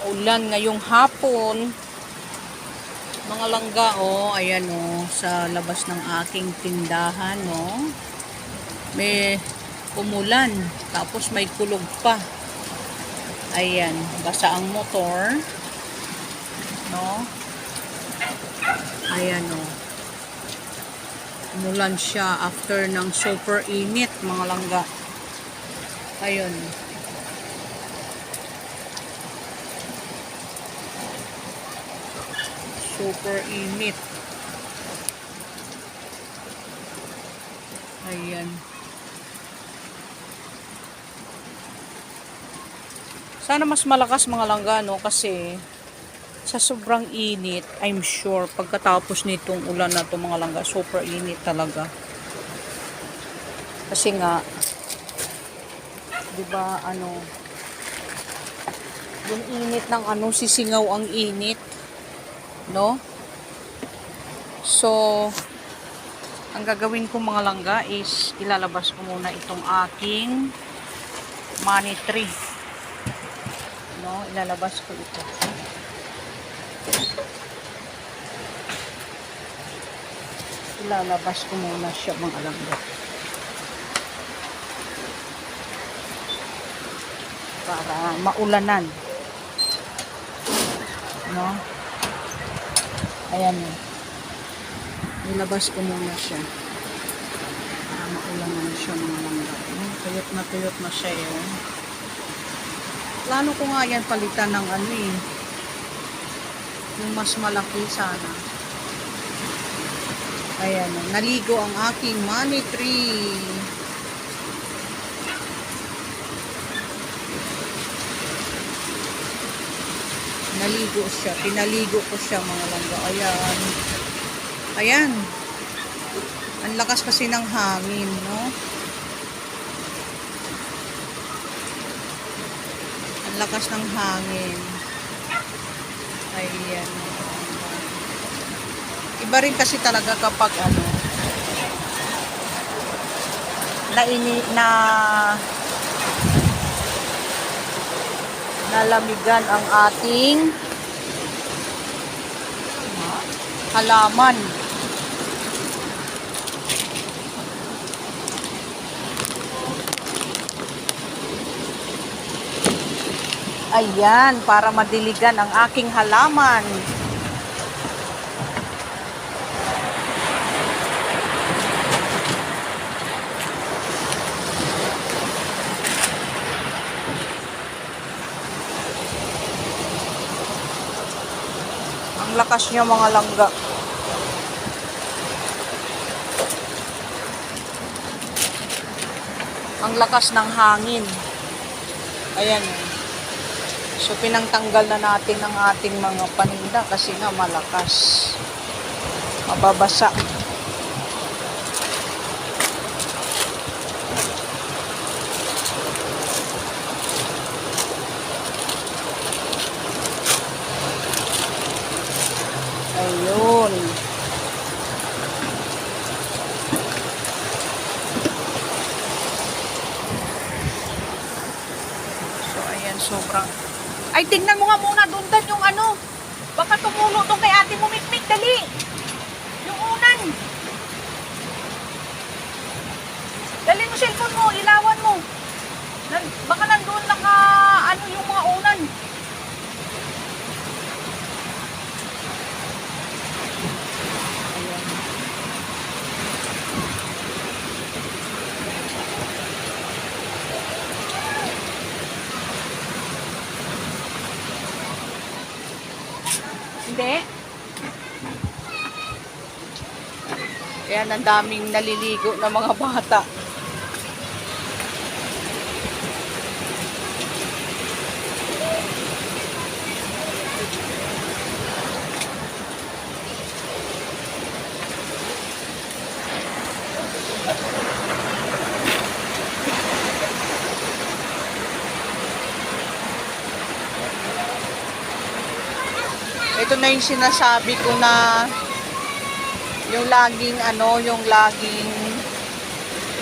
maulan ngayong hapon. Mga langga, oh, ayan, oh, sa labas ng aking tindahan, oh. May umulan, tapos may kulog pa. Ayan, basa ang motor. No? Ayan, oh. Umulan siya after ng super init, mga langga. Ayun. Super init. Ayan. Sana mas malakas, mga langga, no? Kasi sa sobrang init, I'm sure pagkatapos nitong ulan na to, mga langga, super init talaga. Kasi nga, 'di ba, yung init ng sisingaw ang init, no? So, ang gagawin ko, mga langga, is ilalabas ko muna itong aking money tree. No, ilalabas ko ito. Ilalabas ko muna siya, mga langga. Para maulanan. No? Ayan. Nilabas ko muna siya. Para maulanan siya, mga langga. Tuyot na siya yun. Plano ko nga yan palitan ng yung mas malaki sana. Ayan. Naligo ang aking money tree. Naligo siya. Pinaligo ko siya, mga langga. Ayan. Ayan. Ang lakas kasi ng hangin, no? Ang lakas ng hangin. Ayan. Iba rin kasi talaga kapag nalamigan ang ating halaman. Ayan, para madiligan ang aking halaman. Ang lakas niya, mga langga. Ang lakas ng hangin. Ayan. So, pinangtanggal na natin ang ating mga paninda kasi nga malakas. Mababasa. Ayun. So, ayan, sobrang... Ay, tingnan mo nga muna doon yung baka tumulo doon kay ate mo, Mikmik, dali. Yung unan. Dali mo cellphone mo, ilawan mo. Baka nandoon yung mga unan. Hindi. Kaya ang daming naliligo na mga bata. Ito na yung sinasabi ko na yung laging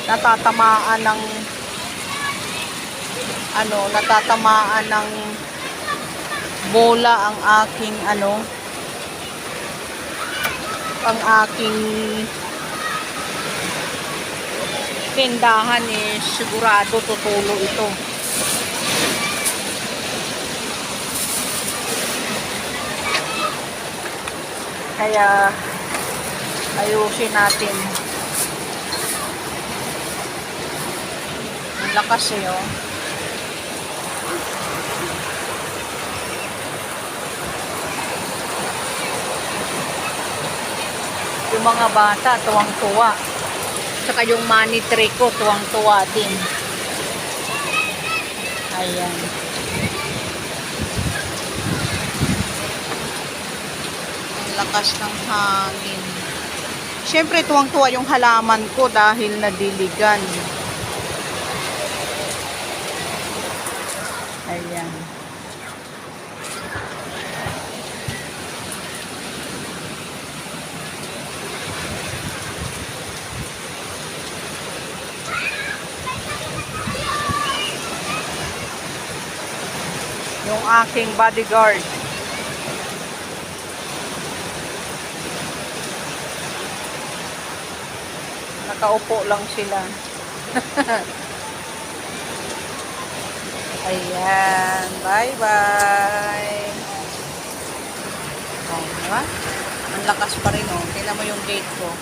natatamaan ng bola ang aking ang aking tindahan is sigurado tutulo ito. Kaya ayusin natin. Ang lakas oh. Yung mga bata, tuwang-tuwa. Saka yung money tray ko, tuwang-tuwa din. Ayan. Ang lakas ng hangin. Siyempre, tuwang-tuwa yung halaman ko dahil nadiligan. Ayan. Yung aking bodyguard. Nakaupo lang sila. Ayan. Bye-bye. Oh, diba? Ang lakas pa rin oh. Tingnan mo yung gate ko.